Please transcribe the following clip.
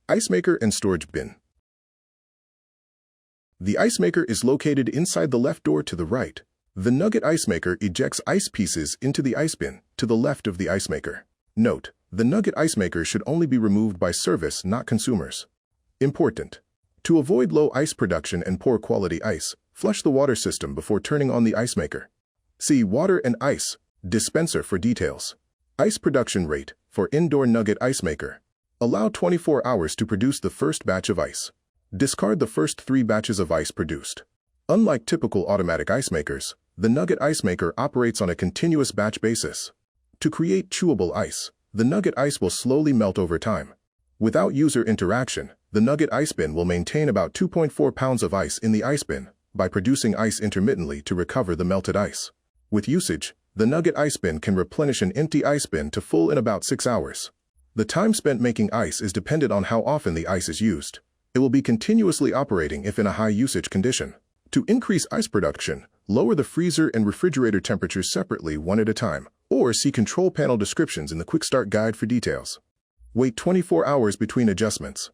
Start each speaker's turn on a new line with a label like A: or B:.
A: Ice maker and storage bin. The ice maker is located inside the left door to the right. The Nugget ice maker ejects ice pieces into the ice bin to the left of the ice maker. Note: the Nugget ice maker should only be removed by service, not consumers. Important: to avoid low ice production and poor quality ice, flush the water system before turning on the ice maker. See Water and Ice Dispenser for details. Ice production rate for indoor Nugget ice maker. Allow 24 hours to produce the first batch of ice. Discard the first 3 batches of ice produced. Unlike typical automatic ice makers, the Nugget ice maker operates on a continuous batch basis. To create chewable ice, the Nugget ice will slowly melt over time. Without user interaction, the Nugget ice bin will maintain about 2.4 pounds of ice in the ice bin by producing ice intermittently to recover the melted ice. With usage, the Nugget ice bin can replenish an empty ice bin to full in about 6 hours. The time spent making ice is dependent on how often the ice is used. It will be continuously operating if in a high usage condition. To increase ice production, lower the freezer and refrigerator temperatures separately one at a time, or see control panel descriptions in the Quick Start Guide for details. Wait 24 hours between adjustments.